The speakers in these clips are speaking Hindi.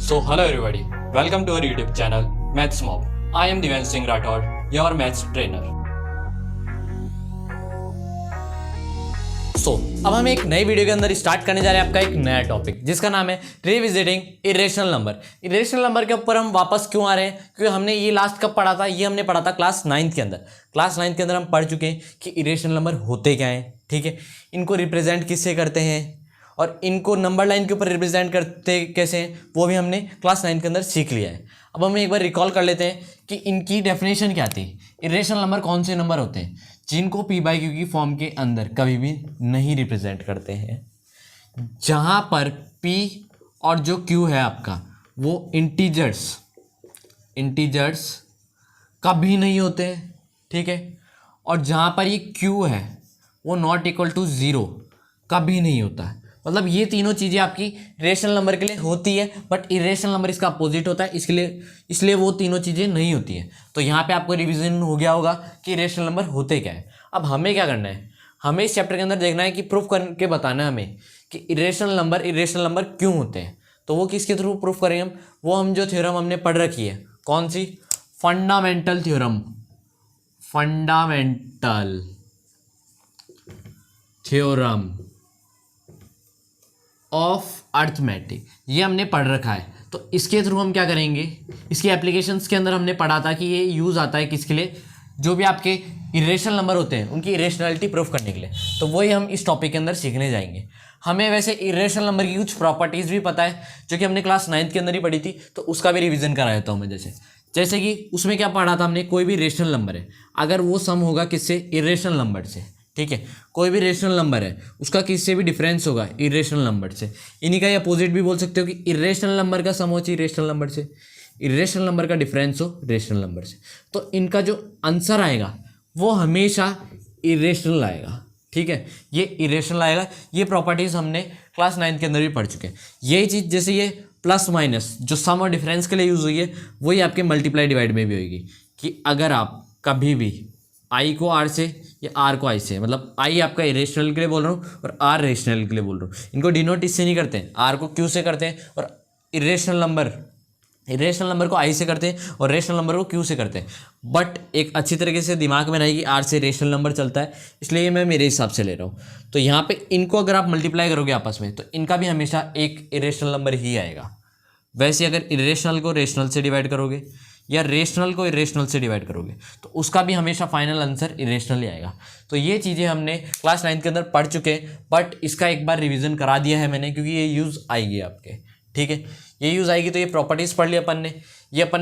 So, hello everybody. Welcome to our YouTube channel, Maths Mob. I am Divyansh Singh Rathod, your maths trainer. अब हम एक नई वीडियो के अंदर स्टार्ट करने जा रहे हैं आपका एक नया टॉपिक जिसका नाम है revisiting irrational number. Irrational number के ऊपर हम वापस क्यों आ रहे हैं? क्योंकि हमने ये लास्ट कब पढ़ा था? ये हमने पढ़ा था क्लास 9th के अंदर। क्लास 9th के अंदर हम पढ़ चुके हैं कि इरेशनल नंबर होते क्या हैं, ठीक है, इनको रिप्रेजेंट किससे करते हैं और इनको नंबर लाइन के ऊपर रिप्रेजेंट करते कैसे हैं, वो भी हमने क्लास 9 के अंदर सीख लिया है। अब हम एक बार रिकॉल कर लेते हैं कि इनकी डेफिनेशन क्या थी। इरेशनल नंबर कौन से नंबर होते हैं? जिनको पी बाई क्यू की फॉर्म के अंदर कभी भी नहीं रिप्रेजेंट करते हैं, जहाँ पर पी और जो क्यू है आपका वो इंटीजर्स कभी नहीं होते हैं, ठीक है, और जहाँ पर ये क्यू है वो नॉट इक्वल टू 0 कभी नहीं होता है। मतलब ये तीनों चीज़ें आपकी रेशनल नंबर के लिए होती है, बट इरेशनल नंबर इसका अपोजिट होता है, इसलिए वो तीनों चीज़ें नहीं होती हैं। तो यहाँ पे आपको रिवीजन हो गया होगा कि इरेशनल नंबर होते क्या है। अब हमें क्या करना है? हमें इस चैप्टर के अंदर देखना है कि प्रूफ करके बताना है हमें कि इरेशनल नंबर क्यों होते हैं। तो वो किसके थ्रू प्रूफ करेंगे हम? वो हम जो थ्योरम हमने पढ़ रखी है, कौन सी? फंडामेंटल थ्योरम ऑफ अर्थमेटिक, ये हमने पढ़ रखा है। तो इसके थ्रू हम क्या करेंगे? इसकी एप्लीकेशंस के अंदर हमने पढ़ा था कि ये यूज़ आता है किसके लिए? जो भी आपके इरेशनल नंबर होते हैं उनकी इरेशनलिटी प्रूफ करने के लिए। तो वही हम इस टॉपिक के अंदर सीखने जाएंगे। हमें वैसे इरेशनल नंबर की कुछ प्रॉपर्टीज़ भी पता है जो कि हमने क्लास 9th के अंदर ही पढ़ी थी, तो उसका भी रिविजन करा देता हूँ मैं। जैसे कि उसमें क्या पढ़ा था हमने? कोई भी रेशनल नंबर है अगर वो सम होगा किससे? इरेशनल नंबर से, ठीक है। कोई भी रेशनल नंबर है उसका किससे भी डिफरेंस होगा? इरेशनल नंबर से। इन्हीं का ही अपोजिट भी बोल सकते हो कि इरेशनल नंबर का सम हो चाहिए रेशनल नंबर से, इरेशनल नंबर का डिफरेंस हो रेशनल नंबर से। तो इनका जो आंसर आएगा वो हमेशा इरेशनल आएगा, ठीक है, ये इरेशनल आएगा। ये प्रॉपर्टीज़ हमने क्लास 9 के अंदर भी पढ़ चुके हैं। यही चीज़ जैसे ये प्लस माइनस जो सम और डिफरेंस के लिए यूज़ हुई है वही आपके मल्टीप्लाई डिवाइड में भी होगी कि अगर आप कभी भी आई को आर से या आर को आई से, मतलब आई आपका इरेशनल के लिए बोल रहा हूँ और आर रेशनल के लिए बोल रहा हूँ, इनको डिनोट इससे नहीं करते हैं, आर को क्यू से करते हैं और इरेशनल नंबर को आई से करते हैं और रेशनल नंबर को क्यू से करते हैं। बट एक अच्छी तरीके से दिमाग में रहेगी, आर से रेशनल नंबर चलता है, इसलिए मैं मेरे हिसाब से ले रहा हूँ। तो यहाँ पे इनको अगर आप मल्टीप्लाई करोगे आपस में तो इनका भी हमेशा एक इरेशनल नंबर ही आएगा। वैसे अगर इरेशनल को रेशनल से डिवाइड करोगे या रेशनल को इरेशनल से डिवाइड करोगे तो उसका भी हमेशा फाइनल आंसर इरेशनल ही आएगा। तो ये चीज़ें हमने क्लास 9 के अंदर पढ़ चुके हैं, बट इसका एक बार रिवीजन करा दिया है मैंने क्योंकि ये यूज़ आएगी आपके, ठीक है, ये यूज़ आएगी। तो ये प्रॉपर्टीज़ पढ़ लिया अपन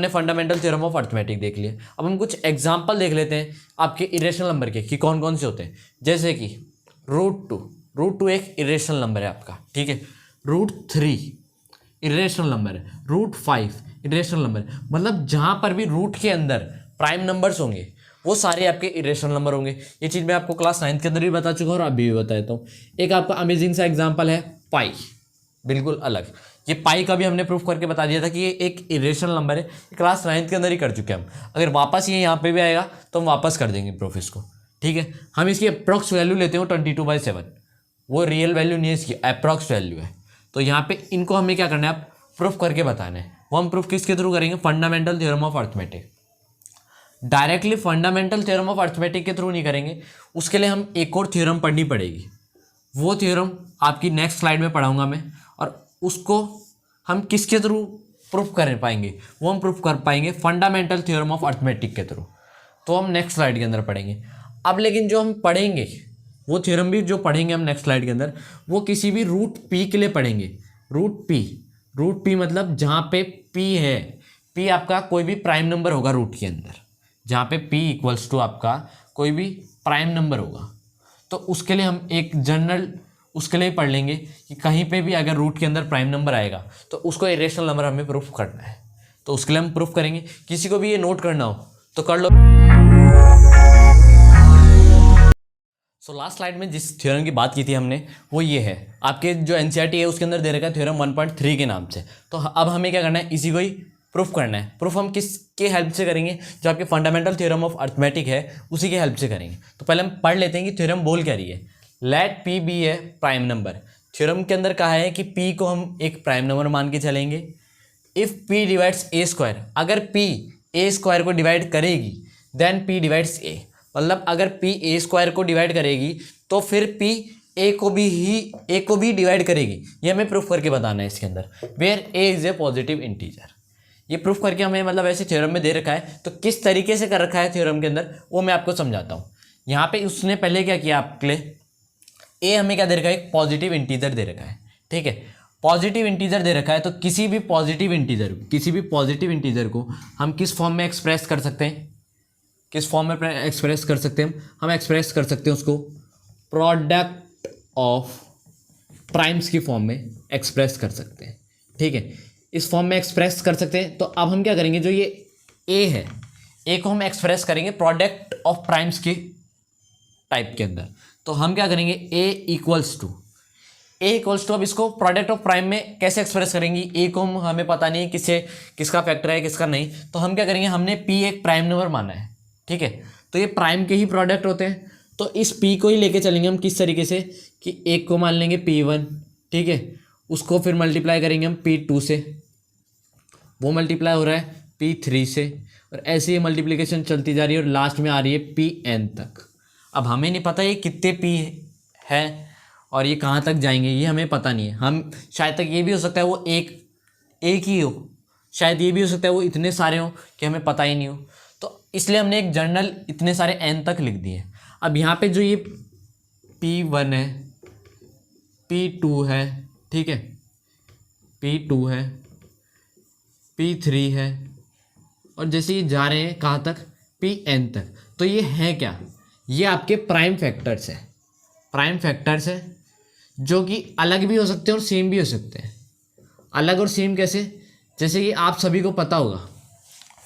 ने फंडामेंटल थ्योरम ऑफ अर्थमेटिक देख लिया। अब हम कुछ एग्जाम्पल देख लेते हैं आपके इरेशनल नंबर के कि कौन कौन से होते हैं। जैसे कि रूट टू एक इरेशनल नंबर है आपका, ठीक है, √3 इरेशनल नंबर है, √5 इरेशनल नंबर, मतलब जहाँ पर भी रूट के अंदर प्राइम नंबर्स होंगे वो सारे आपके इरेशनल नंबर होंगे। ये चीज़ मैं आपको क्लास 9 के अंदर भी बता चुका हूँ और अभी भी बता देता हूँ। एक आपका अमेजिंग सा एग्जांपल है पाई, बिल्कुल अलग। ये पाई का भी हमने प्रूफ करके बता दिया था कि ये एक इरेशनल नंबर है, क्लास 9 के अंदर ही कर चुके हैं हम। अगर वापस ये यहाँ पे भी आएगा तो हम वापस कर देंगे प्रूफ इसको, ठीक है। हम इसकी अप्रॉक्स वैल्यू लेते हो 22/7, वो रियल वैल्यू नहीं है, इसकी अप्रॉक्स वैल्यू है। तो यहाँ पे इनको हमें क्या करना है? आप प्रूफ करके बताना है। वो हम प्रूफ किसके थ्रू करेंगे? Fundamental theorem of arithmetic. Directly fundamental theorem of arithmetic के थ्रू नहीं करेंगे, उसके लिए हम एक और थ्योरम पढ़नी पड़ेगी। वो थ्योरम आपकी नेक्स्ट स्लाइड में पढ़ाऊंगा मैं, और उसको हम किसके थ्रू प्रूफ कर पाएंगे? वो हम प्रूफ कर पाएंगे फंडामेंटल थ्योरम ऑफ अर्थमेटिक के थ्रू। तो हम नेक्स्ट स्लाइड के अंदर पढ़ेंगे। अब लेकिन जो हम पढ़ेंगे वो थ्योरम भी जो पढ़ेंगे हम नेक्स्ट स्लाइड के अंदर, वो किसी भी रूट पी के लिए पढ़ेंगे। रूट पी मतलब जहाँ पे पी है, पी आपका कोई भी प्राइम नंबर होगा रूट के अंदर, जहाँ पे पी इक्वल्स टू आपका कोई भी प्राइम नंबर होगा, तो उसके लिए हम एक जनरल उसके लिए पढ़ लेंगे कि कहीं पे भी अगर रूट के अंदर प्राइम नंबर आएगा तो उसको इरेशनल नंबर हमें प्रूफ करना है। तो उसके लिए हम प्रूफ करेंगे। किसी को भी ये नोट करना हो तो कर लो। लास्ट स्लाइड में जिस थ्योरम की बात की थी हमने वो ये है, आपके जो एनसीईआरटी है उसके अंदर दे रखा है थ्योरम 1.3 के नाम से। तो अब हमें क्या करना है? इसी को ही प्रूफ करना है। प्रूफ हम किसके हेल्प से करेंगे? जो आपके फंडामेंटल थ्योरम ऑफ अर्थमेटिक है उसी के हेल्प से करेंगे। तो पहले हम पढ़ लेते हैं कि थ्योरम बोल क्या रही है। लेट पी बी ए प्राइम नंबर। थ्योरम के अंदर कहा है कि पी को हम एक प्राइम नंबर मान के चलेंगे, if P divides a square, अगर पी ए स्क्वायर को डिवाइड करेगी देन पी डिवाइड्स ए, मतलब अगर पी ए स्क्वायर को डिवाइड करेगी तो फिर पी ए को भी डिवाइड करेगी। ये हमें प्रूफ करके बताना है इसके अंदर, where a is a positive integer. ये प्रूफ करके हमें मतलब ऐसे थ्योरम में दे रखा है, तो किस तरीके से कर रखा है थ्योरम के अंदर वो मैं आपको समझाता हूँ। यहाँ पे उसने पहले क्या किया आपके लिए, ए हमें क्या दे रखा है, एक पॉजिटिव इंटीजर दे रखा है, ठीक है। पॉजिटिव इंटीजर दे रखा है तो किसी भी पॉजिटिव इंटीजर को हम किस फॉर्म में एक्सप्रेस कर सकते हैं, किस फॉर्म में एक्सप्रेस कर सकते हैं हम एक्सप्रेस कर सकते हैं उसको प्रोडक्ट ऑफ प्राइम्स की फॉर्म में एक्सप्रेस कर सकते हैं, ठीक है। इस फॉर्म में एक्सप्रेस कर सकते हैं। तो अब हम क्या करेंगे, जो ये ए है, ए को हम एक्सप्रेस करेंगे प्रोडक्ट ऑफ प्राइम्स के टाइप के अंदर। तो हम क्या करेंगे, ए इक्वल्स टू, अब इसको प्रोडक्ट ऑफ प्राइम में कैसे एक्सप्रेस करेंगे, ए को हमें पता नहीं है किसका फैक्टर है किसका नहीं, तो हम क्या करेंगे, हमने पी एक प्राइम नंबर माना है, ठीक है। तो ये प्राइम के ही प्रोडक्ट होते हैं, तो इस पी को ही लेके चलेंगे हम किस तरीके से कि एक को मान लेंगे P1, ठीक है, उसको फिर मल्टीप्लाई करेंगे हम P2 से, वो मल्टीप्लाई हो रहा है P3 से, और ऐसे ही मल्टीप्लिकेशन चलती जा रही है और लास्ट में आ रही है Pn तक। अब हमें नहीं पता ये कितने P है और ये कहाँ तक जाएंगे, ये हमें पता नहीं है। हम शायद तक ये भी हो सकता है वो एक ही हो, शायद ये भी हो सकता है वो इतने सारे हों कि हमें पता ही नहीं हो, तो इसलिए हमने एक जनरल इतने सारे n तक लिख दिए। अब यहाँ पे जो ये P1 है, P2 है, ठीक है, P2 है, P3 है, और जैसे ये जा रहे हैं कहाँ तक, Pn तक, तो ये है क्या, ये आपके प्राइम फैक्टर्स है, जो कि अलग भी हो सकते हैं और सेम भी हो सकते हैं। अलग और सेम कैसे, जैसे कि आप सभी को पता होगा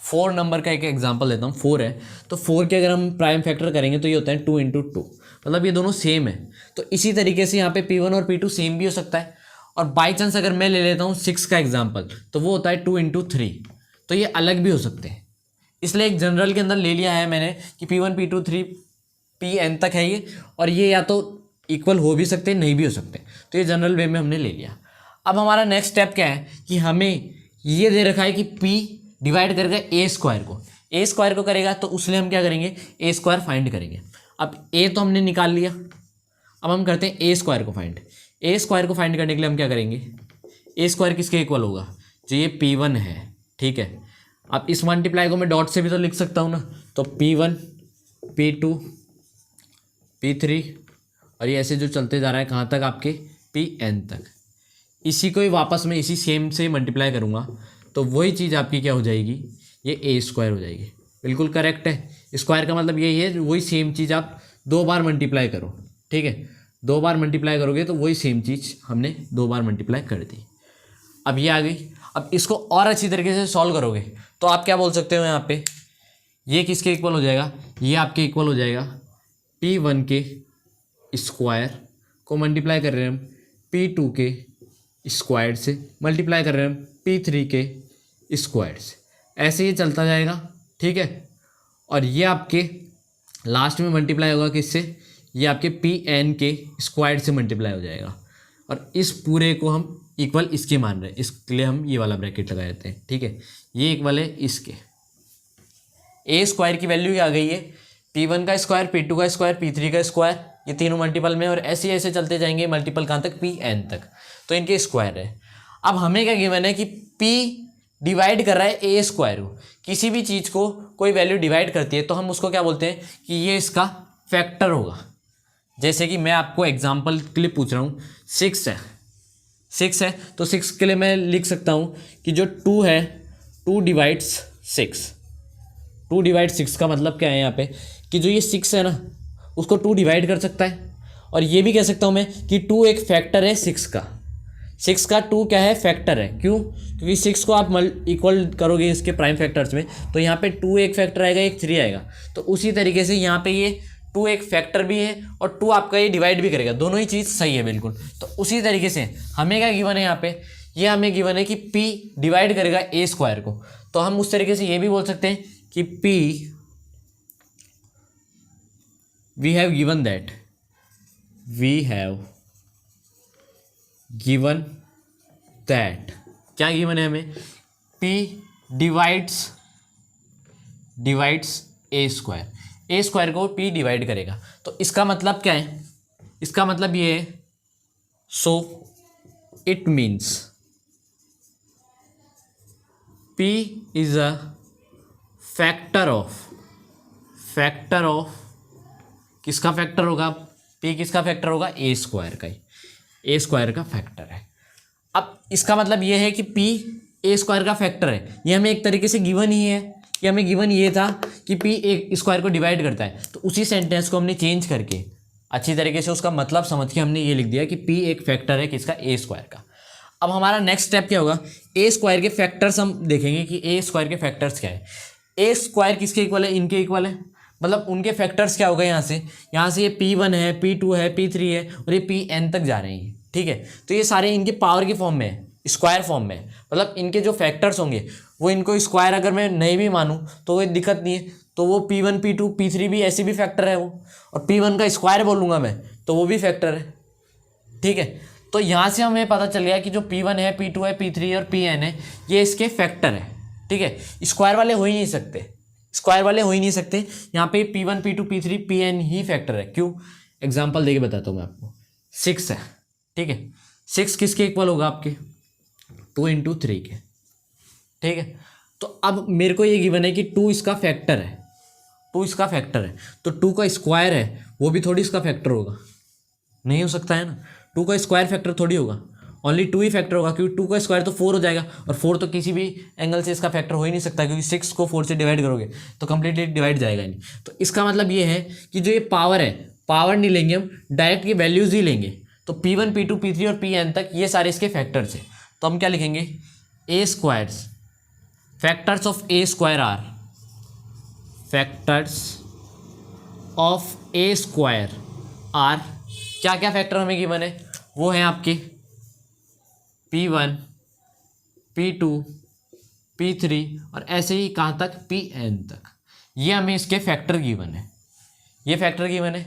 4 नंबर का एक एग्जांपल देता हूँ, 4 है तो 4 के अगर हम प्राइम फैक्टर करेंगे तो ये होता है 2 × 2, मतलब ये दोनों सेम है। तो इसी तरीके से यहाँ पे P1 और P2 सेम भी हो सकता है। और बाई चांस अगर मैं ले लेता हूँ 6 का एग्जाम्पल, तो वो होता है 2 × 3, तो ये अलग भी हो सकते हैं। इसलिए एक जनरल के अंदर ले लिया है मैंने कि P1 P2 3 Pn तक है ये, और ये या तो इक्वल हो भी सकते हैं नहीं भी हो सकते, तो ये जनरल वे में हमने ले लिया। अब हमारा नेक्स्ट स्टेप क्या है कि हमें ये दे रखा है कि P डिवाइड करेगा ए स्क्वायर को करेगा, तो उसलिए हम क्या करेंगे, ए स्क्वायर फाइंड करेंगे। अब ए तो हमने निकाल लिया, अब हम करते हैं ए स्क्वायर को फाइंड। ए स्क्वायर को फाइंड करने के लिए हम क्या करेंगे, ए स्क्वायर किसके इक्वल होगा, जो ये P1 है, ठीक है। अब इस मल्टीप्लाई को मैं डॉट से भी तो लिख सकता हूँ ना, तो P1 P2 P3 और ये ऐसे जो चलते जा रहा है कहाँ तक, आपके Pn तक। इसी को ही वापस मैं इसी सेम से मल्टीप्लाई करूँगा, तो वही चीज़ आपकी क्या हो जाएगी, ये ए स्क्वायर हो जाएगी। बिल्कुल करेक्ट है, स्क्वायर का मतलब यही है, वही सेम चीज़ आप 2 बार मल्टीप्लाई करो, ठीक है। 2 बार मल्टीप्लाई करोगे तो वही सेम चीज़ हमने 2 बार मल्टीप्लाई कर दी। अब ये आ गई। अब इसको और अच्छी तरीके से सॉल्व करोगे तो आप क्या बोल सकते हो, यहाँ पे ये किसके इक्वल हो जाएगा, ये आपके इक्वल हो जाएगा P1 के स्क्वायर को मल्टीप्लाई कर रहे हैं हम P2 के स्क्वायर से, मल्टीप्लाई कर रहे हैं हम P3 के स्क्वायर से, ऐसे ही चलता जाएगा, ठीक है। और ये आपके लास्ट में मल्टीप्लाई होगा किससे, ये आपके Pn के स्क्वायर से मल्टीप्लाई हो जाएगा, और इस पूरे को हम इक्वल इसके मान रहे हैं, इसके लिए हम ये वाला ब्रैकेट लगा देते हैं, ठीक है। ये इक्वल है इसके, ए स्क्वायर की वैल्यू क्या आ गई है, P1 का स्क्वायर, P2 का स्क्वायर, P3 का स्क्वायर, ये तीनों मल्टीपल में, और ऐसे ऐसे चलते जाएंगे मल्टीपल कहाँ तक, Pn तक, तो इनके स्क्वायर है। अब हमें क्या गिवन है कि P डिवाइड कर रहा है ए स्क्वायर को, किसी भी चीज़ को कोई वैल्यू डिवाइड करती है तो हम उसको क्या बोलते हैं कि ये इसका फैक्टर होगा। जैसे कि मैं आपको एग्जांपल के लिए पूछ रहा हूँ, 6 है तो 6 के लिए मैं लिख सकता हूँ कि जो 2 है, 2 डिवाइड्स 6 का मतलब क्या है यहाँ पे कि जो ये 6 है ना उसको 2 डिवाइड कर सकता है, और ये भी कह सकता हूँ मैं कि 2 एक फैक्टर है 6 का 2 क्या है, फैक्टर है। क्यों, क्योंकि 6 को आप इक्वल करोगे इसके प्राइम फैक्टर्स में, तो यहाँ पे 2 एक फैक्टर आएगा, एक 3 आएगा। तो उसी तरीके से यहाँ पे ये 2 एक फैक्टर भी है और 2 आपका ये डिवाइड भी करेगा, दोनों ही चीज़ सही है बिल्कुल। तो उसी तरीके से हमें क्या गिवन है यहाँ पे, ये हमें गिवन है कि P डिवाइड करेगा ए स्क्वायर को, तो हम उस तरीके से ये भी बोल सकते हैं कि P we have given that क्या गिवन है हमें P डिवाइड्स ए स्क्वायर को P डिवाइड करेगा। तो इसका मतलब क्या है, इसका मतलब ये है, so it means P is a factor of किसका फैक्टर होगा, P किसका फैक्टर होगा, ए स्क्वायर का ही, ए स्क्वायर का फैक्टर है। अब इसका मतलब ये है कि P ए स्क्वायर का फैक्टर है, ये हमें एक तरीके से गिवन ही है, कि हमें गिवन ये था कि P ए स्क्वायर को डिवाइड करता है। तो उसी सेंटेंस को हमने चेंज करके अच्छी तरीके से उसका मतलब समझ के हमने ये लिख दिया कि P एक फैक्टर है किसका, ए स्क्वायर का। अब हमारा नेक्स्ट स्टेप क्या होगा, ए स्क्वायर के फैक्टर्स हम देखेंगे कि ए स्क्वायर के फैक्टर्स क्या है। ए स्क्वायर किसके इक्वल है, इनके इक्वल है, मतलब उनके फैक्टर्स क्या होगा, यहाँ से ये P1 है, P2 है, P3 है और ये Pn तक जा रहे हैं, ठीक है। तो ये सारे इनके पावर की फॉर्म में है, स्क्वायर फॉर्म में, मतलब इनके जो फैक्टर्स होंगे वो इनको स्क्वायर अगर मैं नहीं भी मानूँ तो कोई दिक्कत नहीं है, तो वो P1 P2 P3 भी ऐसे भी फैक्टर है वो, और P1 का स्क्वायर बोलूँगा मैं तो वो भी फैक्टर है, ठीक है। तो यहाँ से हमें पता चल गया कि जो P1 है, P2 है, P3 और Pn है ये इसके फैक्टर है, ठीक है। स्क्वायर वाले हो ही नहीं सकते, यहाँ पे P1 P2 P3 Pn ही फैक्टर है। क्यों, एग्जाम्पल देके बताता हूँ मैं आपको। 6 है, ठीक है, 6 किसके इक्वल होगा, आपके 2 × 3 के, ठीक है। तो अब मेरे को ये गिवन है कि 2 इसका फैक्टर है, तो 2 का स्क्वायर है वो भी थोड़ी इसका फैक्टर होगा, नहीं हो सकता है ना, 2 का स्क्वायर फैक्टर थोड़ी होगा, ओनली 2 ही फैक्टर होगा, क्योंकि 2 का स्क्वायर तो 4 हो जाएगा, और 4 तो किसी भी एंगल से इसका फैक्टर हो ही नहीं सकता, क्योंकि 6 को 4 से डिवाइड करोगे तो कंप्लीटली डिवाइड जाएगा नहीं। तो इसका मतलब ये है कि जो ये पावर है, पावर नहीं लेंगे हम, डायरेक्ट ये वैल्यूज़ ही लेंगे। तो P1 P2 P3 और Pn तक ये सारे इसके फैक्टर्स हैं। तो हम क्या लिखेंगे, a squares, factors of a square are, factors of a square are, क्या क्या फैक्टर हमें गिवन है, वो है आपके P1 P2 P3 और ऐसे ही कहाँ तक, Pn तक, ये हमें इसके फैक्टर गिवन है,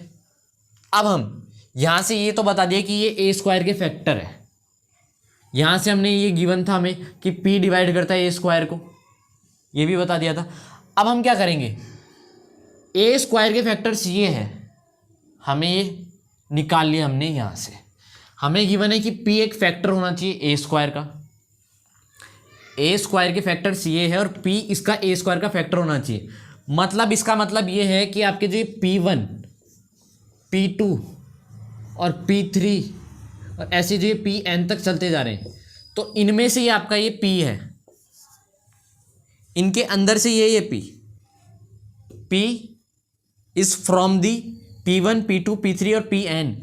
अब हम यहाँ से ये तो बता दिया कि ये ए स्क्वायर के फैक्टर है, यहाँ से हमने ये गिवन था हमें कि P डिवाइड करता है ए स्क्वायर को, ये भी बता दिया था। अब हम क्या करेंगे, ए स्क्वायर के फैक्टर्स ये है, हमें ये निकाल लिया हमने यहाँ से, हमें गिवन है कि P एक फैक्टर होना चाहिए ए स्क्वायर का, ए स्क्वायर के फैक्टर्स ये है और P इसका ए स्क्वायर का फैक्टर होना चाहिए। मतलब इसका मतलब ये है कि आपके जो P1 P2 और P3 और ऐसे जो Pn तक चलते जा रहे हैं, तो इनमें से ये आपका ये P है, इनके अंदर से ये P is from the P1 P2 P3 और Pn,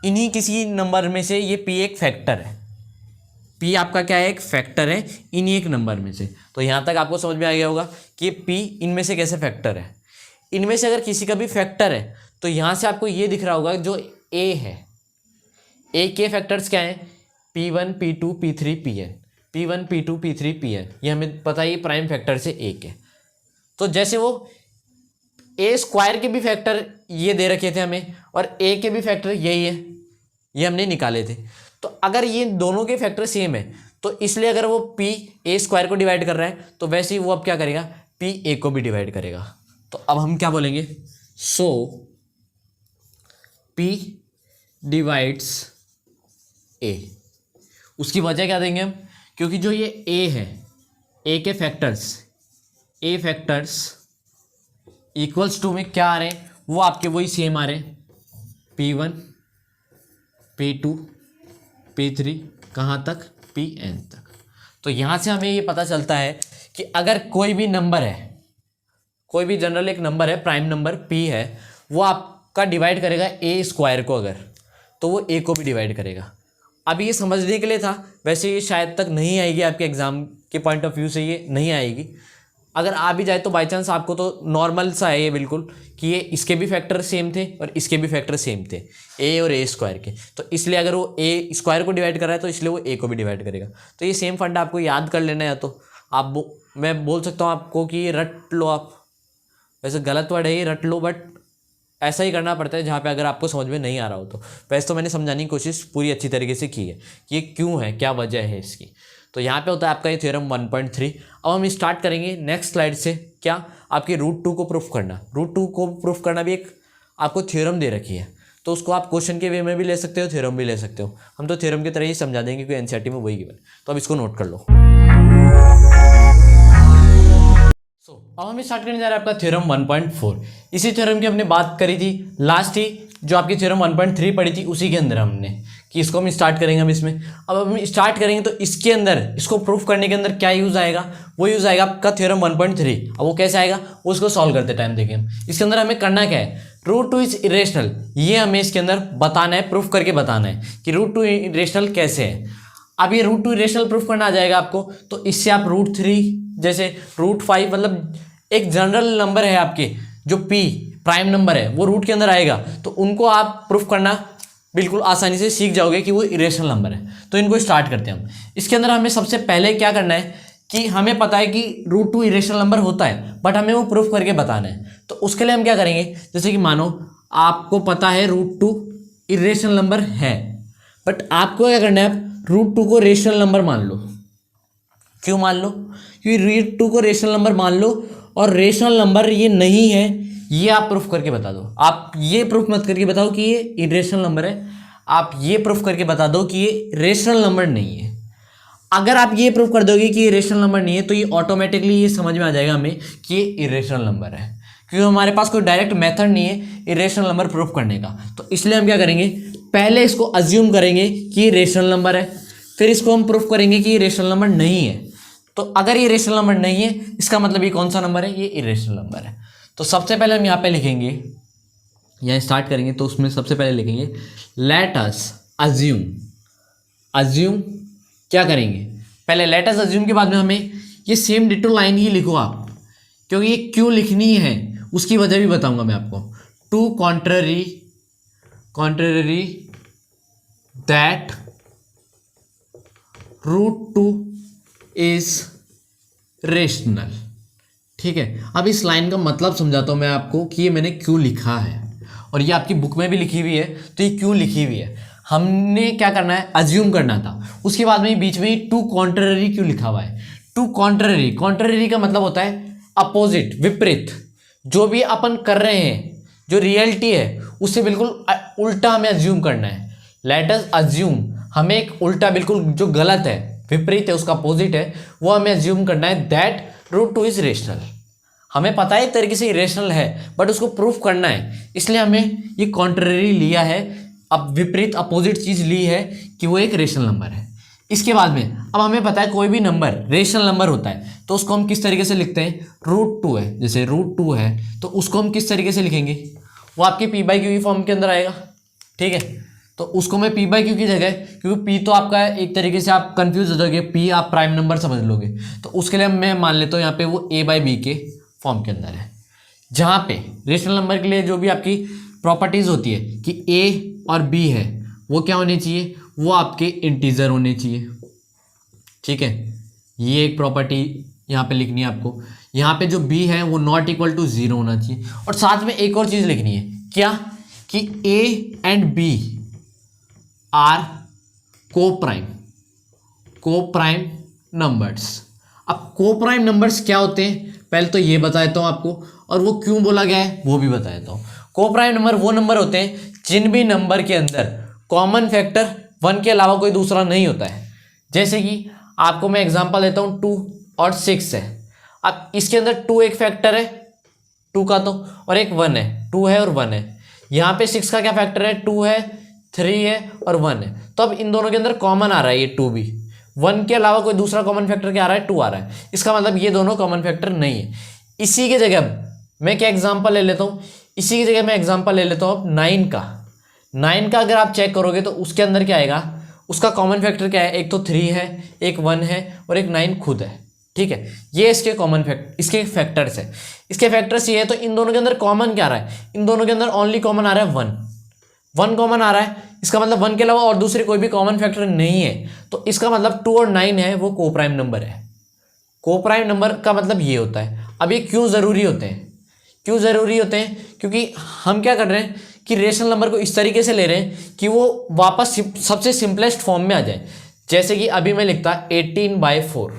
इन्हीं किसी नंबर में से ये P एक फैक्टर है, P आपका क्या है, एक फैक्टर है इन्हीं एक नंबर में से। तो यहाँ तक आपको समझ में आ गया होगा कि P इनमें से कैसे फैक्टर है। इनमें से अगर किसी का भी फैक्टर है तो यहाँ से आपको ये दिख रहा होगा जो A है, A के फैक्टर्स क्या हैं, P1 P2 P3 Pn, P1 P2 P3 Pn, ये हमें पता है प्राइम फैक्टर से A के। तो जैसे वो ए स्क्वायर के भी फैक्टर ये दे रखे थे हमें और ए के भी फैक्टर यही है, ये हमने निकाले थे। तो अगर ये दोनों के फैक्टर सेम है तो इसलिए अगर वो P ए स्क्वायर को डिवाइड कर रहा है तो वैसे ही वो अब क्या करेगा, P ए को भी डिवाइड करेगा। तो अब हम क्या बोलेंगे, सो P डिवाइड्स ए। उसकी वजह क्या देंगे हम, क्योंकि जो ये ए है, ए के factors, a factors equals to में क्या आ रहे हैं, वो आपके वही सेम आ रहे हैं, P1 P2 P3 कहाँ तक, Pn तक। तो यहाँ से हमें ये पता चलता है कि अगर कोई भी नंबर है, कोई भी जनरल एक नंबर है, प्राइम नंबर P है, वो आपका डिवाइड करेगा ए स्क्वायर को अगर, तो वो ए को भी डिवाइड करेगा। अभी ये समझने के लिए था, वैसे ये शायद तक नहीं आएगी आपके एग्जाम के पॉइंट ऑफ व्यू से, ये नहीं आएगी। अगर आ भी जाए तो बाई चांस आपको तो नॉर्मल सा है ये बिल्कुल, कि ये इसके भी फैक्टर सेम थे और इसके भी फैक्टर सेम थे, ए और ए स्क्वायर के। तो इसलिए अगर वो ए स्क्वायर को डिवाइड कर रहा है तो इसलिए वो ए को भी डिवाइड करेगा। तो ये सेम फंडा आपको याद कर लेना है, या तो आप मैं बोल सकता हूँ आपको कि ये रट लो आप, वैसे गलत वर्ड है ये रट लो, बट ऐसा ही करना पड़ता है जहाँ पे अगर आपको समझ में नहीं आ रहा हो तो। वैसे तो मैंने समझाने की कोशिश पूरी अच्छी तरीके से की है कि ये क्यों है, क्या वजह है इसकी। तो यहाँ पे होता है आपका ये थ्योरम 1.3। अब हम स्टार्ट करेंगे नेक्स्ट स्लाइड से, क्या आपकी रूट 2 को प्रूफ करना। रूट 2 को प्रूफ करना भी एक आपको थ्योरम दे रखी है, तो उसको आप क्वेश्चन के वे में भी ले सकते हो, थ्योरम भी ले सकते हो। हम तो थ्योरम की तरह ही समझा देंगे क्योंकि एनसीईआरटी में वही गिवन। तो अब इसको नोट कर लो। अब हम स्टार्ट करने जा रहे हैं आपका थ्योरम 1.4। इसी थ्योरम की हमने बात करी थी लास्ट ही, जो आपकी थ्योरम 1.3 पढ़ी थी उसी के अंदर हमने, कि इसको हम स्टार्ट करेंगे हम इसमें। अब हम स्टार्ट करेंगे तो इसके अंदर इसको प्रूफ करने के अंदर क्या यूज आएगा, वो यूज आएगा आपका थ्योरम 1.3। अब वो कैसे आएगा वो उसको सॉल्व करते टाइम देखें हम। इसके अंदर हमें करना क्या है, रूट 2 इज इरेशनल, ये हमें इसके अंदर बताना है, प्रूफ करके बताना है कि रूट 2 इरेशनल कैसे है। अब ये रूट 2 इरेशनल प्रूफ करना आ जाएगा आपको, तो इससे आप रूट 3 जैसे रूट 5, मतलब एक जनरल नंबर है आपके जो p प्राइम नंबर है वो रूट के अंदर आएगा, तो उनको आप प्रूफ करना बिल्कुल आसानी से सीख जाओगे कि वो इरेशनल नंबर है। तो इनको स्टार्ट करते हैं हम। इसके अंदर हमें सबसे पहले क्या करना है कि हमें पता है कि रूट 2 इरेशनल नंबर होता है, बट हमें वो प्रूफ करके बताना है। तो उसके लिए हम क्या करेंगे, जैसे कि मानो आपको पता है रूट 2 इरेशनल नंबर है, बट आपको क्या करना है, रूट 2 को रेशनल नंबर मान लो। क्यों मान लो, क्योंकि रूट 2 को रेशनल नंबर मान लो, और रेशनल नंबर ये नहीं है, ये आप प्रूफ करके बता दो। आप ये प्रूफ मत करके बताओ कि ये इरेशनल नंबर है, आप ये प्रूफ करके बता दो कि ये रेशनल नंबर नहीं है। अगर आप ये प्रूफ कर दोगे कि ये रेशनल नंबर नहीं है, तो ये ऑटोमेटिकली ये समझ में आ जाएगा हमें कि ये इरेशनल नंबर है, क्योंकि हमारे पास कोई डायरेक्ट मेथड नहीं है इरेशनल नंबर प्रूफ करने का। तो इसलिए हम क्या करेंगे, पहले इसको अज्यूम करेंगे कि ये रेशनल नंबर है, फिर इसको हम प्रूफ करेंगे कि ये रेशनल नंबर नहीं है। तो अगर ये रेशनल नंबर नहीं है, इसका मतलब ये कौन सा नंबर है, ये इरेशनल नंबर है। तो सबसे पहले हम यहाँ पे लिखेंगे, यहाँ स्टार्ट करेंगे तो उसमें सबसे पहले लिखेंगे लेट अस अज्यूम। अज्यूम क्या करेंगे, पहले लेट अस अज्यूम के बाद में हमें ये सेम डिटो लाइन ही लिखो आप, क्योंकि ये क्यों लिखनी है उसकी वजह भी बताऊंगा मैं आपको। To contrary that root 2 is rational. ठीक है, अब इस लाइन का मतलब समझाता हूं मैं आपको कि ये मैंने क्यों लिखा है, और ये आपकी बुक में भी लिखी हुई है, तो ये क्यों लिखी हुई है। हमने क्या करना है, अज्यूम करना था। उसके बाद में बीच में ही टू कॉन्ट्ररी क्यों लिखा हुआ है। टू कॉन्ट्ररी का मतलब होता है अपोजिट, विपरीत। जो भी अपन कर रहे हैं, जो रियलिटी है उससे बिल्कुल उल्टा हमें अज्यूम करना है। लेट अस अज्यूम, हमें एक उल्टा, बिल्कुल जो गलत है, विपरीत है, उसका अपोजिट है, वो हमें अज्यूम करना है दैट रूट 2 इज रेशनल। हमें पता है एक तरीके से इरेशनल है, बट उसको प्रूफ करना है, इसलिए हमें ये कॉन्ट्ररी लिया है, अब विपरीत अपोजिट चीज ली है कि वो एक रेशनल नंबर है। इसके बाद में अब हमें पता है कोई भी नंबर रेशनल नंबर होता है तो उसको हम किस तरीके से लिखते हैं, रूट 2 है, जैसे रूट 2 है तो उसको हम किस तरीके से लिखेंगे, वो आपके पी बाई क्यू फॉर्म के अंदर आएगा। ठीक है, तो उसको मैं पी बाई क्यू की जगह, क्योंकि पी तो आपका एक तरीके से आप कंफ्यूज हो जाओगे, पी आप प्राइम नंबर समझ लोगे, तो उसके लिए मैं मान लेता हूँ यहाँ पे वो ए बाई बी के फॉर्म के अंदर है, जहाँ पे रेशनल नंबर के लिए जो भी आपकी प्रॉपर्टीज होती है कि ए और बी है वो क्या होने चाहिए, वो आपके इंटीजर होने चाहिए। ठीक है, ये एक प्रॉपर्टी यहाँ पे लिखनी है आपको। यहाँ पे जो बी है वो नॉट इक्वल टू 0 होना चाहिए, और साथ में एक और चीज़ लिखनी है, क्या कि ए and b are coprime numbers. अब को प्राइम नंबर्स क्या होते हैं पहले तो ये बता देता हूँ आपको, और वो क्यों बोला गया है वो भी बता देता हूँ। को प्राइम नंबर वो नंबर होते हैं जिन भी नंबर के अंदर कॉमन फैक्टर 1 के अलावा कोई दूसरा नहीं होता है। जैसे कि आपको मैं एग्जांपल देता हूँ, 2 और 6 है। अब इसके अंदर 2 एक फैक्टर है 2 का, तो और एक 1 है, 2 है और 1 है। यहाँ पे 6 का क्या फैक्टर है, 2 है, 3 है और 1 है। तो अब इन दोनों के अंदर कॉमन आ रहा है ये 2 भी, 1 के अलावा कोई दूसरा कॉमन फैक्टर क्या आ रहा है, 2 आ रहा है। इसका मतलब ये दोनों कॉमन फैक्टर नहीं है। इसी की जगह मैं क्या एग्जांपल ले लेता हूँ, इसी की जगह मैं एग्जांपल ले लेता हूँ अब 9 का। 9 का अगर आप चेक करोगे तो उसके अंदर क्या आएगा, उसका कॉमन फैक्टर क्या है, एक तो 3 है, एक 1 है और एक 9 खुद है। ठीक है, ये इसके कॉमन इसके फैक्टर्स है। इसके फैक्टर्स ये है, तो इन दोनों के अंदर कॉमन क्या आ रहा है, इन दोनों के अंदर ओनली कॉमन आ रहा है 1 कॉमन आ रहा है। इसका मतलब 1 के अलावा और दूसरे कोई भी कॉमन फैक्टर नहीं है, तो इसका मतलब 2 और 9 है वो को प्राइम नंबर है। को प्राइम नंबर का मतलब ये होता है। अब ये क्यों ज़रूरी होते हैं, क्यों ज़रूरी होते हैं, क्योंकि हम क्या कर रहे हैं कि रेशनल नंबर को इस तरीके से ले रहे हैं कि वो वापस सबसे सिंपलेस्ट फॉर्म में आ जाए। जैसे कि अभी मैं लिखता 18/4,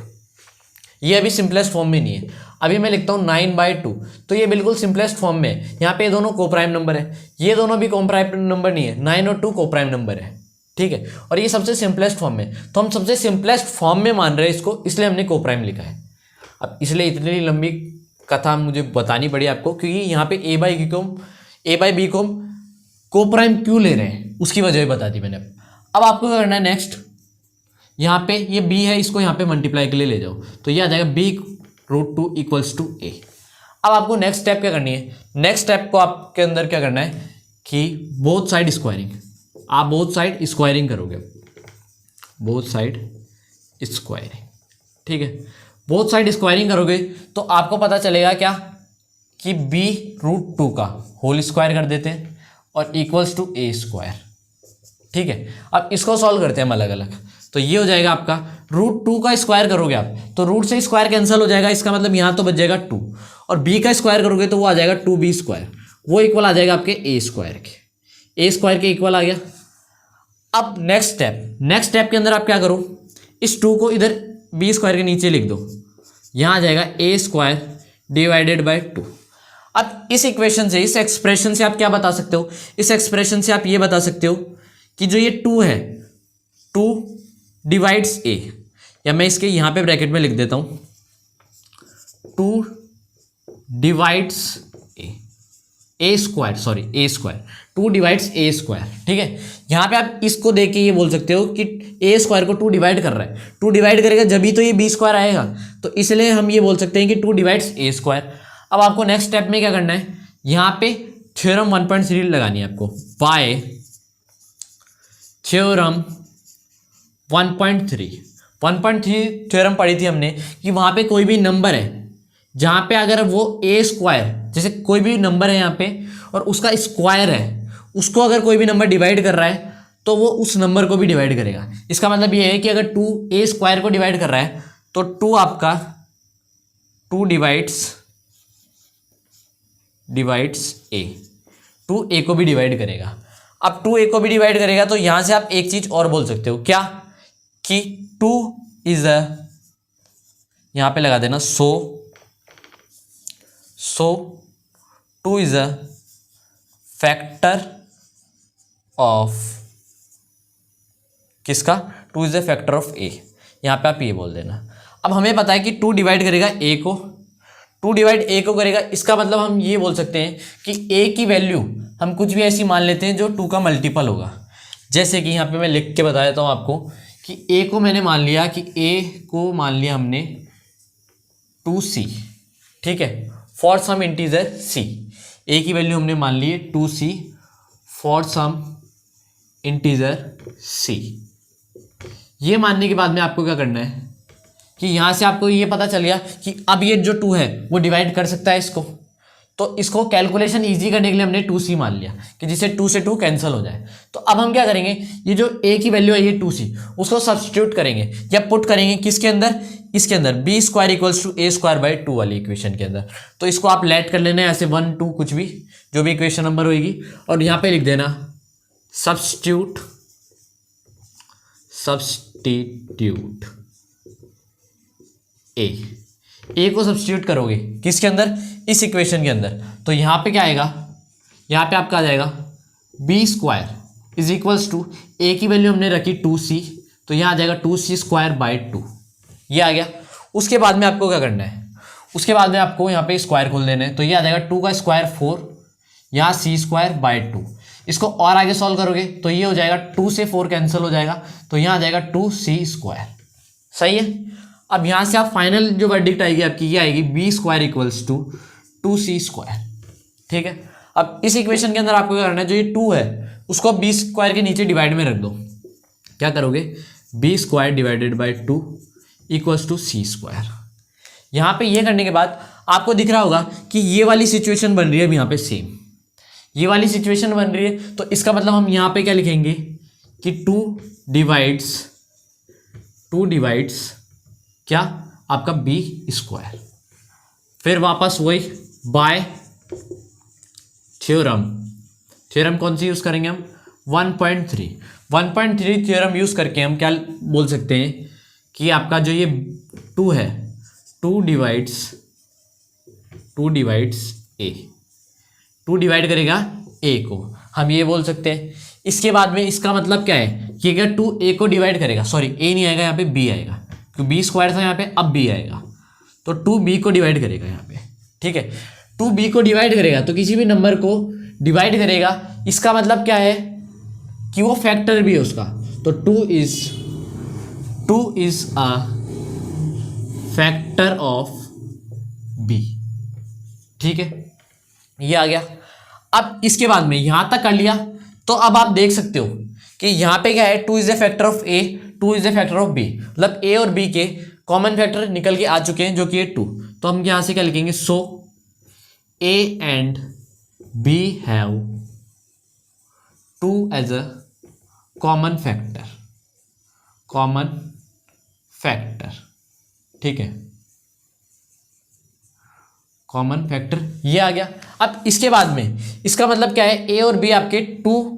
ये अभी सिंपलेस्ट फॉर्म में नहीं है। अभी मैं लिखता हूँ 9/2, तो ये बिल्कुल सिंपलेस्ट फॉर्म में है। यहाँ पे ये दोनों कोप्राइम नंबर है, ये दोनों भी कोप्राइम नंबर नहीं है, 9 और 2 कोप्राइम नंबर है, ठीक है। और ये सबसे सिंपलेस्ट फॉर्म में, तो हम सबसे सिंपलेस्ट फॉर्म में मान रहे हैं इसको, इसलिए हमने कोप्राइम लिखा है। अब इसलिए इतनी लंबी कथा मुझे बतानी पड़ी आपको, क्योंकि यहाँ पे ए बाई बी को कोप्राइम क्यों ले रहे हैं उसकी वजह बता दी मैंने। अब आपको क्या करना है नेक्स्ट, यहाँ पे ये b है, इसको यहाँ पे मल्टीप्लाई के लिए ले जाओ, तो ये आ जाएगा b√2 = a। अब आपको नेक्स्ट स्टेप क्या करनी है, नेक्स्ट स्टेप को आपके अंदर क्या करना है कि बोथ साइड स्क्वायरिंग, आप बोथ साइड स्क्वायरिंग करोगे, बोथ साइड स्क्वायरिंग, ठीक है। बोथ साइड स्क्वायरिंग करोगे तो आपको पता चलेगा क्या कि b√2 का होल स्क्वायर कर देते हैं और =a², ठीक है। अब इसको सॉल्व करते हैं हम अलग अलग, तो ये हो जाएगा आपका √2 का स्क्वायर करोगे आप तो रूट से स्क्वायर कैंसिल हो जाएगा, इसका मतलब यहाँ तो बच जाएगा 2, और b का स्क्वायर करोगे तो वो आ जाएगा 2b², वो इक्वल आ जाएगा आपके a² के इक्वल आ गया। अब नेक्स्ट स्टेप के अंदर आप क्या करो, इस 2 को इधर b² के नीचे लिख दो, यहाँ आ जाएगा a² / 2। अब इस इक्वेशन से, इस एक्सप्रेशन से आप क्या बता सकते हो, इस एक्सप्रेशन से आप ये बता सकते हो कि जो ये 2 है, 2 डिवाइड्स a, या मैं इसके यहाँ पे ब्रैकेट में लिख देता हूँ 2 डिवाइड्स a², 2 डिवाइड्स a², ठीक है। यहाँ पे आप इसको देख के ये बोल सकते हो कि a² को 2 डिवाइड कर रहा है, 2 डिवाइड करेगा जब ही तो ये b² आएगा, तो इसलिए हम ये बोल सकते हैं कि 2 डिवाइड्स a²। अब आपको नेक्स्ट स्टेप में क्या करना है, यहाँ पे थ्योरम 1.3 लगानी है आपको, बाय थ्योरम 1.3 थ्योरम पढ़ी थी हमने कि वहाँ पे कोई भी नंबर है जहाँ पे अगर वो a², जैसे कोई भी नंबर है यहाँ पे और उसका स्क्वायर है, उसको अगर कोई भी नंबर डिवाइड कर रहा है तो वो उस नंबर को भी डिवाइड करेगा। इसका मतलब ये है कि अगर 2 a² को डिवाइड कर रहा है तो 2 आपका 2 डिवाइड्स a, 2 a को भी डिवाइड करेगा। अब 2 a को भी डिवाइड करेगा तो यहाँ से आप एक चीज और बोल सकते हो, क्या कि 2 इज अ, यहाँ पे लगा देना सो 2 इज अ फैक्टर ऑफ किसका, 2 is a factor of a, यहाँ पे आप ये बोल देना। अब हमें पता है कि 2 डिवाइड करेगा a को, 2 डिवाइड a को करेगा, इसका मतलब हम ये बोल सकते हैं कि a की वैल्यू हम कुछ भी ऐसी मान लेते हैं जो 2 का मल्टीपल होगा। जैसे कि यहाँ पे मैं लिख के बता देता हूँ आपको कि a को मैंने मान लिया कि a को मान लिया हमने 2c, ठीक है, for some integer c, a की वैल्यू हमने मान ली है 2c for some integer c। ये मानने के बाद में आपको क्या करना है कि यहाँ से आपको ये पता चल गया कि अब ये जो 2 है वो डिवाइड कर सकता है इसको, तो इसको कैलकुलेशन इजी करने के लिए हमने 2c मान लिया कि जिससे 2 से 2 कैंसिल हो जाए। तो अब हम क्या करेंगे, ये जो a की वैल्यू है ये 2c, उसको सब्स्टिट्यूट करेंगे या पुट करेंगे किसके अंदर, इसके अंदर b² = a² / 2 वाली इक्वेशन के अंदर। तो इसको आप लेट कर लेना ऐसे 1 2 कुछ भी जो भी इक्वेशन नंबर होगी, और यहाँ पे लिख देना सब्स्टिट्यूट a को सब्स्टिट्यूट करोगे किसके अंदर, इस इक्वेशन के अंदर, तो यहाँ पे क्या आएगा, यहाँ पे आपका आ जाएगा b² = a की वैल्यू हमने रखी 2c, तो यहाँ आ जाएगा 2c² / 2, ये आ गया। उसके बाद में आपको क्या करना है, उसके बाद में आपको यहाँ पे स्क्वायर खोल देना है, तो ये आ जाएगा 2 का स्क्वायर 4, यहाँ c² / 2। इसको और आगे सॉल्व करोगे तो ये हो जाएगा 2 से 4 कैंसिल हो जाएगा, तो यहाँ आ जाएगा 2c², सही है। अब यहाँ से आप फाइनल जो वर्डिक्ट आएगी आपकी ये आएगी b² = 2c², ठीक है। अब इस इक्वेशन के अंदर आपको क्या करना है, जो ये 2 है उसको b² के नीचे डिवाइड में रख दो, क्या करोगे b² / 2 = c²। यहाँ पे ये करने के बाद आपको दिख रहा होगा कि ये वाली सिचुएशन बन रही है अब यहाँ पे सेम, ये वाली सिचुएशन बन रही है, तो इसका मतलब हम यहाँ पे क्या लिखेंगे कि 2 डिवाइड्स क्या आपका b², फिर वापस वही बाय थ्योरम कौन सी यूज करेंगे हम, 1.3 1.3 थ्योरम यूज़ करके हम क्या बोल सकते हैं कि आपका जो ये 2 है, 2 डिवाइड्स ए, 2 डिवाइड करेगा ए को, हम ये बोल सकते हैं। इसके बाद में इसका मतलब क्या है कि अगर 2 ए को डिवाइड करेगा, सॉरी ए नहीं आएगा यहाँ पे, बी आएगा, क्योंकि बी स्क्वायर था यहाँ पे, अब बी आएगा, तो 2 बी को डिवाइड करेगा यहाँ पे, ठीक है। 2 बी को डिवाइड करेगा तो किसी भी नंबर को डिवाइड करेगा, इसका मतलब क्या है कि वो फैक्टर भी है उसका, तो 2 is a factor of b, ठीक है, ये आ गया। अब इसके बाद में यहां तक कर लिया, तो अब आप देख सकते हो कि यहाँ पे क्या है, 2 is a factor of a, 2 is a factor of b, मतलब ए और बी के कॉमन फैक्टर निकल के आ चुके हैं जो कि है 2। तो हम यहाँ से क्या लिखेंगे, so a and b have 2 as a common factor, ठीक है, कॉमन फैक्टर ये आ गया। अब इसके बाद में इसका मतलब क्या है, ए और बी आपके 2,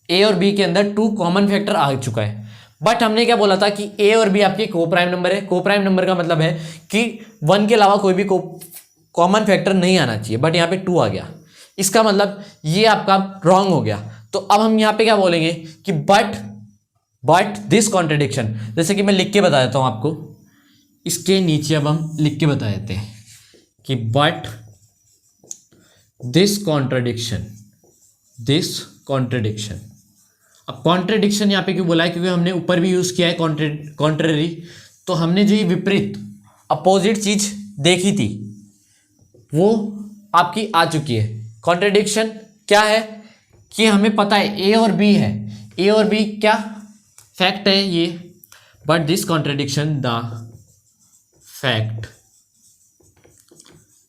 ए और बी के अंदर 2 कॉमन फैक्टर आ चुका है। बट हमने क्या बोला था कि ए और बी आपके को प्राइम नंबर है। को प्राइम नंबर का मतलब है कि 1 के अलावा कोई भी कॉमन फैक्टर नहीं आना चाहिए, बट यहाँ पे 2 आ गया, इसका मतलब ये आपका रॉन्ग हो गया। तो अब हम यहाँ पे क्या बोलेंगे कि बट दिस कॉन्ट्रडिक्शन, जैसे कि मैं लिख के बता देता हूँ आपको, इसके नीचे अब हम लिख के बता देते हैं कि बट दिस कॉन्ट्रडिक्शन। अब कॉन्ट्रडिक्शन यहाँ पे क्यों बोला है, क्योंकि हमने ऊपर भी यूज किया है कॉन्ट्ररी, तो हमने जो ये विपरीत अपोजिट चीज देखी थी वो आपकी आ चुकी है। कॉन्ट्रडिक्शन क्या है कि हमें पता है ए और बी है, ए और बी क्या फैक्ट है ये, but this contradiction the fact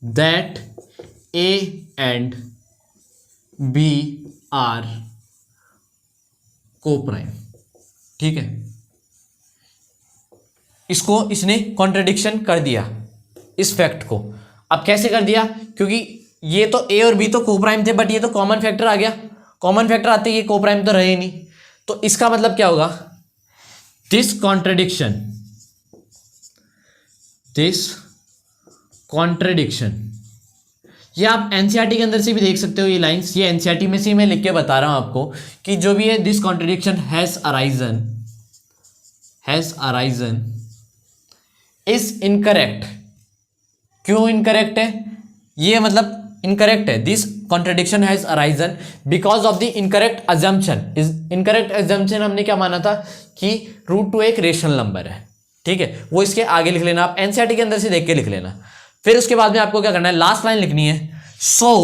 that a and b are coprime, ठीक है, इसको इसने कॉन्ट्रडिक्शन कर दिया इस फैक्ट को। अब कैसे कर दिया, क्योंकि ये तो ए और बी तो को प्राइम थे, बट ये तो कॉमन फैक्टर आ गया, कॉमन फैक्टर आते ही ये को प्राइम तो रहे ही नहीं, तो इसका मतलब क्या होगा, दिस कॉन्ट्रडिक्शन, ये आप एनसीईआरटी के अंदर से भी देख सकते हो, ये लाइंस, ये एनसीईआरटी में से मैं लिख के बता रहा हूं आपको कि जो भी है, this contradiction has arisen is incorrect. क्यों इनकरेक्ट है, ये मतलब इनकरेक्ट है, this contradiction has arisen because of the incorrect assumption. Incorrect assumption हमने क्या माना था कि √2 एक रेशनल नंबर है, ठीक है, वो इसके आगे लिख लेना, आप एनसीईआरटी के अंदर से देख के लिख लेना। फिर उसके बाद में आपको क्या करना है, लास्ट लाइन लिखनी है, सो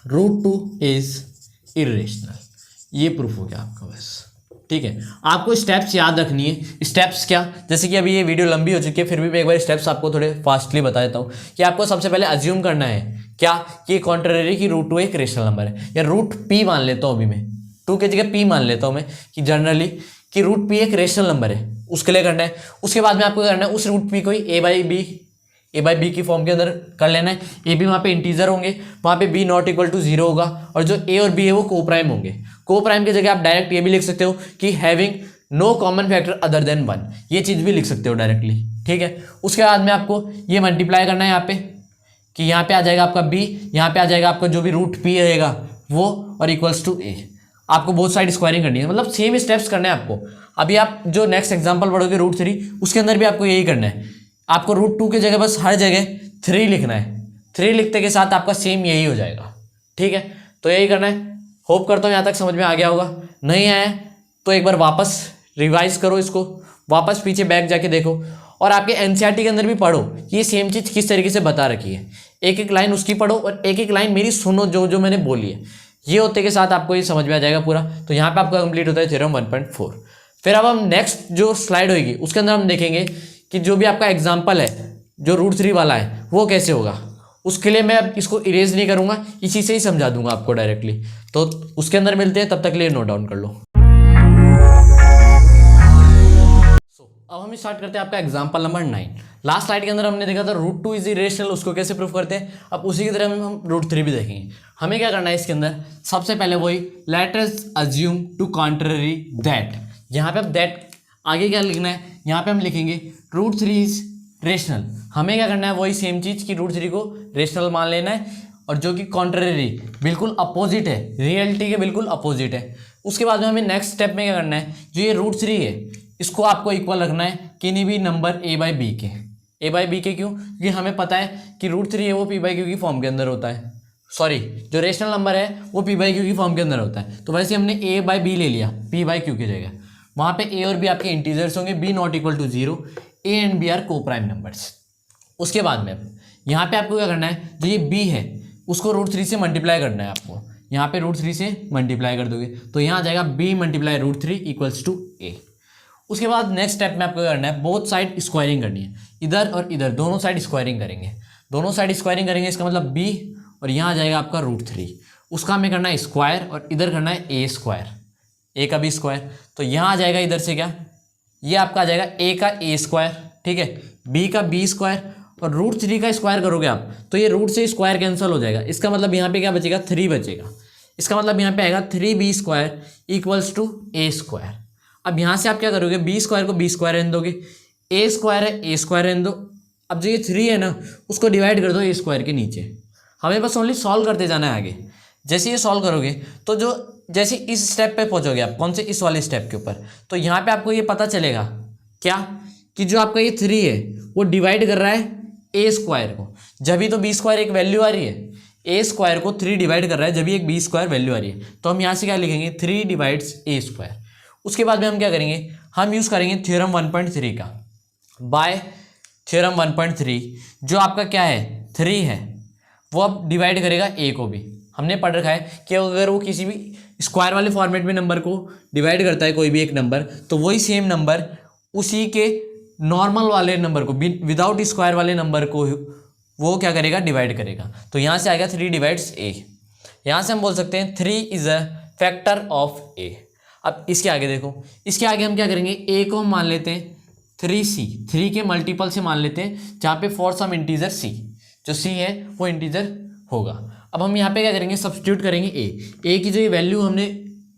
√2 इज इरेशनल, ये प्रूफ हो गया आपका बस, ठीक है। आपको स्टेप्स याद रखनी है। स्टेप्स क्या, जैसे कि अभी ये वीडियो लंबी हो चुकी है, फिर भी मैं एक बार स्टेप्स आपको थोड़े फास्टली बता देता हूँ कि आपको सबसे पहले अज्यूम करना है क्या, कि कॉन्ट्ररी की √2 एक रेशनल नंबर है, या √p मान लेता हूँ, अभी मैं 2 की जगह p मान लेता हूँ मैं, कि जनरली कि √p एक रेशनल नंबर है, उसके लिए करना है। उसके बाद में आपको करना है उस √p को ही a बाई बी की फॉर्म के अंदर कर लेना है। ए भी वहाँ पे इंटीजर होंगे, वहाँ पे b ≠ 0 होगा, और जो a और b है वो को प्राइम होंगे। को प्राइम की जगह आप डायरेक्ट ये भी लिख सकते हो कि having no common factor other than 1, ये चीज़ भी लिख सकते हो डायरेक्टली, ठीक है। उसके बाद में आपको ये मल्टीप्लाई करना है यहाँ पे, कि यहाँ पे आ जाएगा आपका b, यहाँ पे आ जाएगा आपका जो भी √p रहेगा वो, और इक्वल्स टू a। आपको बोथ साइड स्क्वायरिंग करनी है, मतलब सेम स्टेप्स करने हैं आपको। अभी आप जो नेक्स्ट एग्जांपल पढ़ोगे √3, उसके अंदर भी आपको यही करना है। आपको √2 की जगह बस हर जगह 3 लिखना है, 3 लिखते के साथ आपका सेम यही हो जाएगा, ठीक है। तो यही करना है। होप करता हूँ यहाँ तक समझ में आ गया होगा, नहीं आया तो एक बार वापस रिवाइज करो इसको, वापस पीछे बैक जाके देखो, और आपके एनसीईआरटी के अंदर भी पढ़ो ये सेम चीज़ किस तरीके से बता रखी है। एक एक लाइन उसकी पढ़ो और एक एक लाइन मेरी सुनो, जो जो मैंने बोली है, ये होते के साथ आपको ये समझ में आ जाएगा पूरा। तो यहाँ पे आपका कंप्लीट होता है थ्योरम 1.4। फिर अब हम नेक्स्ट जो स्लाइड होगी उसके अंदर हम देखेंगे कि जो भी आपका एग्जाम्पल है जो √3 वाला है वो कैसे होगा। उसके लिए मैं अब इसको इरेज नहीं करूँगा, इसी से ही समझा दूंगा आपको डायरेक्टली। तो उसके अंदर मिलते हैं, तब तक के लिए नोट डाउन कर लो। अब हम हम स्टार्ट करते हैं आपका एग्जांपल नंबर 9। लास्ट स्लाइड के अंदर हमने देखा था रूट 2 इज इरेशनल, उसको कैसे प्रूव करते हैं। अब उसी की तरह हम रूट 3 भी देखेंगे। हमें क्या करना है इसके अंदर, सबसे पहले वही let us assume to contrary that. यहाँ पे अब दैट आगे क्या लिखना है, यहाँ पे हम लिखेंगे रूट 3 इज रेशनल। हमें क्या करना है, वही सेम चीज़ कि रूट 3 को रेशनल मान लेना है, और जो कि कॉन्ट्ररी बिल्कुल अपोजिट है, रियलिटी के बिल्कुल अपोजिट है। उसके बाद में हमें नेक्स्ट स्टेप में क्या करना है, जो ये रूट 3 है इसको आपको इक्वल रखना है किन्हीं भी नंबर a बाई बी के। a बाई बी के क्यों, क्योंकि हमें पता है कि रूट 3 है वो p बाई क्यू की फॉर्म के अंदर होता है। सॉरी, जो रेशनल नंबर है वो p बाई क्यू की फॉर्म के अंदर होता है। तो वैसे हमने a बाई बी ले लिया p बाई क्यू की जगह। वहाँ पे a और b आपके इंटीजर्स होंगे, b not equal to 0, a and b are coprime numbers. उसके बाद में यहाँ पे आपको क्या करना है, जो ये b है उसको रूट 3 से मल्टीप्लाई करना है आपको। यहाँ पे रूट 3 से मल्टीप्लाई कर दोगे तो यहाँ आ जाएगा b multiply root 3 equals to a। उसके बाद नेक्स्ट स्टेप में आपको करना है, बोथ साइड स्क्वायरिंग करनी है, इधर और इधर दोनों साइड स्क्वायरिंग करेंगे। दोनों साइड स्क्वायरिंग करेंगे, इसका मतलब b, और यहाँ आ जाएगा आपका रूट 3, उसका हमें करना है स्क्वायर, और इधर करना है a स्क्वायर, a का b स्क्वायर। तो यहाँ आ जाएगा इधर से क्या, ये आपका आ जाएगा a का a स्क्वायर, ठीक है, b का b स्क्वायर, और रूट 3 का स्क्वायर करोगे आप तो ये रूट से स्क्वायर कैंसिल हो जाएगा। इसका मतलब यहाँ पे क्या बचेगा, 3 बचेगा। इसका मतलब यहाँ पे आएगा 3b square equals to a square. अब यहाँ से आप क्या करोगे, b स्क्वायर को b स्क्वायर रहने दोगे, a स्क्वायर है a स्क्वायर रहने दो। अब जो ये 3 है ना उसको डिवाइड कर दो a स्क्वायर के नीचे। हमें बस ओनली सॉल्व करते जाना है आगे। जैसे ये सॉल्व करोगे तो जो जैसे इस स्टेप पे पहुँचोगे आप, कौन से, इस वाले स्टेप के ऊपर, तो यहाँ पे आपको ये पता चलेगा क्या कि जो आपका ये 3 है वो डिवाइड कर रहा है a स्क्वायर को। जब भी तो b स्क्वायर एक वैल्यू आ रही है, a स्क्वायर को 3 डिवाइड कर रहा है जब भी एक b स्क्वायर वैल्यू आ रही है। तो हम यहाँ से क्या लिखेंगे, 3 डिवाइड्स a स्क्वायर। उसके बाद में हम क्या करेंगे, हम यूज़ करेंगे थ्योरम 1.3 का। बाय थ्योरम 1.3 जो आपका क्या है 3 है, वो अब डिवाइड करेगा a को भी। हमने पढ़ रखा है कि अगर वो किसी भी स्क्वायर वाले फॉर्मेट में नंबर को डिवाइड करता है कोई भी एक नंबर, तो वही सेम नंबर उसी के नॉर्मल वाले नंबर को, विदाउट स्क्वायर वाले नंबर को वो क्या करेगा, डिवाइड करेगा। तो यहाँ से आएगा 3 डिवाइड्स a। यहाँ से हम बोल सकते हैं 3 is a factor of a। अब इसके आगे देखो, इसके आगे हम क्या करेंगे, a को हम मान लेते हैं 3c, 3 के मल्टीपल से मान लेते हैं, जहाँ पे फॉर सम इंटीजर c, जो c है वो इंटीजर होगा। अब हम यहाँ पे क्या करेंगे, सब्स्टिट्यूट करेंगे a की जो ये वैल्यू हमने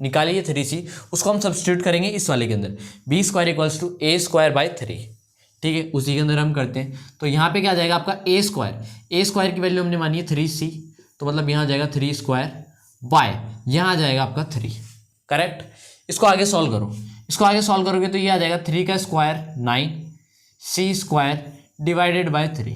निकाली है 3c, उसको हम सब्स्टिट्यूट करेंगे इस वाले के अंदर, b square equals to a square by 3, ठीक है, उसी के अंदर हम करते हैं। तो यहाँ पे क्या आ जाएगा आपका a स्क्वायर की वैल्यू हमने मानी है 3c, तो मतलब यहाँ आ जाएगा 3 स्क्वायर बाय, यहाँ आ जाएगा आपका 3, करेक्ट। इसको आगे सॉल्व करो, इसको आगे सॉल्व करोगे तो ये आ जाएगा 3 का square 9 c square divided by 3,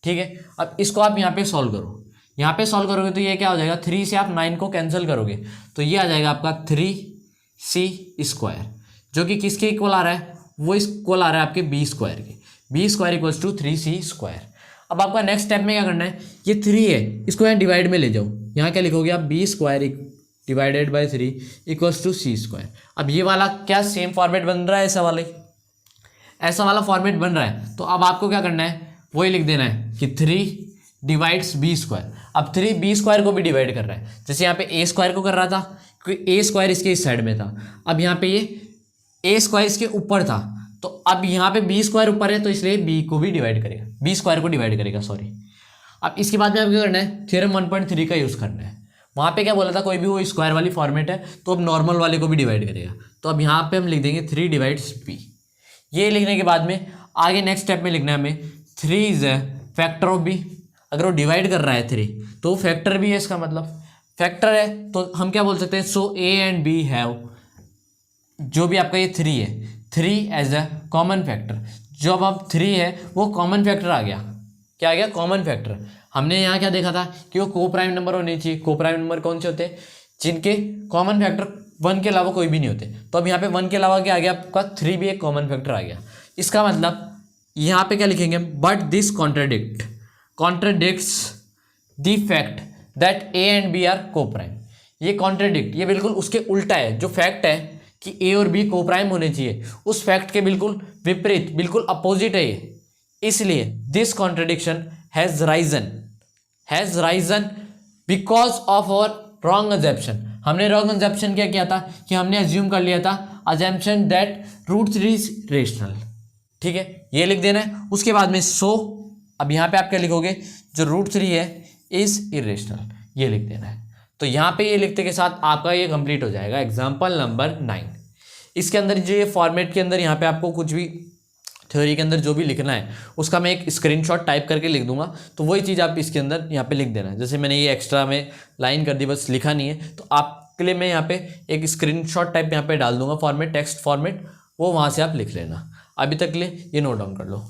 ठीक है। अब इसको आप यहाँ पे सॉल्व करो, यहाँ पे सॉल्व करोगे तो ये क्या हो जाएगा, 3 से आप 9 को कैंसिल करोगे तो ये आ जाएगा आपका 3c स्क्वायर, जो कि किसके इक्वल आ रहा है, वो इक्वल आ रहा है आपके b स्क्वायर के। b square equals to 3c square. अब आपका नेक्स्ट स्टेप में क्या करना है, ये 3 है इसको यहाँ डिवाइड में ले जाओ, यहाँ क्या लिखोगे आप, b square divided by 3 equals to c square. अब ये वाला क्या सेम फॉर्मेट बन रहा है, ऐसा वाला फॉर्मेट बन रहा है। तो अब आपको क्या करना है, वही लिख देना है कि 3 डिवाइड्स b स्क्वायर। अब 3 b स्क्वायर को भी डिवाइड कर रहा है, जैसे यहाँ पे a स्क्वायर को कर रहा था क्योंकि a स्क्वायर इसके इस साइड में था। अब यहाँ पे ये a स्क्वायर इसके ऊपर था, तो अब यहाँ पे b स्क्वायर ऊपर है तो इसलिए b को भी डिवाइड करेगा, b स्क्वायर को डिवाइड करेगा, सॉरी। अब इसके बाद में आपको क्या करना है, थ्योरम 1.3 का यूज़ करना है। वहाँ पे क्या बोला था, कोई भी वो स्क्वायर वाली फॉर्मेट है तो अब नॉर्मल वाले को भी डिवाइड करेगा। तो अब यहाँ पे हम लिख देंगे 3 डिवाइड्स b। ये लिखने के बाद में आगे नेक्स्ट स्टेप में लिखना है हमें 3 is a factor of b। अगर वो डिवाइड कर रहा है 3 तो फैक्टर भी है, इसका मतलब फैक्टर है। तो हम क्या बोल सकते हैं, सो a एंड b हैव, जो भी आपका ये 3 है, 3 एज अ कॉमन फैक्टर। जब अब 3 है वो कॉमन फैक्टर आ गया, क्या आ गया, कॉमन फैक्टर। हमने यहाँ क्या देखा था कि वो को प्राइम नंबर होने चाहिए। को प्राइम नंबर कौन से होते हैं, जिनके कॉमन फैक्टर 1 के अलावा कोई भी नहीं होते। तो अब यहाँ पे 1 के अलावा क्या आ गया आपका, 3 भी एक कॉमन फैक्टर आ गया। इसका मतलब यहाँ पे क्या लिखेंगे, but this contradicts the fact that a and b are coprime. ये कॉन्ट्रडिक्ट, ये बिल्कुल उसके उल्टा है। जो फैक्ट है कि a और b को प्राइम होने चाहिए, उस फैक्ट के बिल्कुल विपरीत, बिल्कुल अपोजिट है ये। इसलिए this contradiction has arisen because of our wrong assumption. हमने रॉन्ग अजम्पशन क्या किया था कि हमने अज्यूम कर लिया था, assumption that root 3 is rational. ठीक है, ये लिख देना है। उसके बाद में सो, अब यहाँ पे आप क्या लिखोगे, जो √3 है इज इरेशनल, ये लिख देना है। तो यहाँ पे ये लिखते के साथ आपका ये कंप्लीट हो जाएगा एग्जाम्पल नंबर 9। इसके अंदर जो ये फॉर्मेट के अंदर यहाँ पे आपको कुछ भी थ्योरी के अंदर जो भी लिखना है उसका मैं एक स्क्रीनशॉट टाइप करके लिख दूंगा, तो वही चीज़ आप इसके अंदर यहाँ पे लिख देना है। जैसे मैंने ये एक्स्ट्रा में लाइन कर दी, बस लिखा नहीं है, तो आपके लिए मैं यहाँ पे एक स्क्रीनशॉट टाइप यहाँ पे डाल दूंगा फॉर्मेट, टेक्स्ट फॉर्मेट, वो वहाँ से आप लिख लेना। अभी तक के लिए ये नोट डाउन कर लो।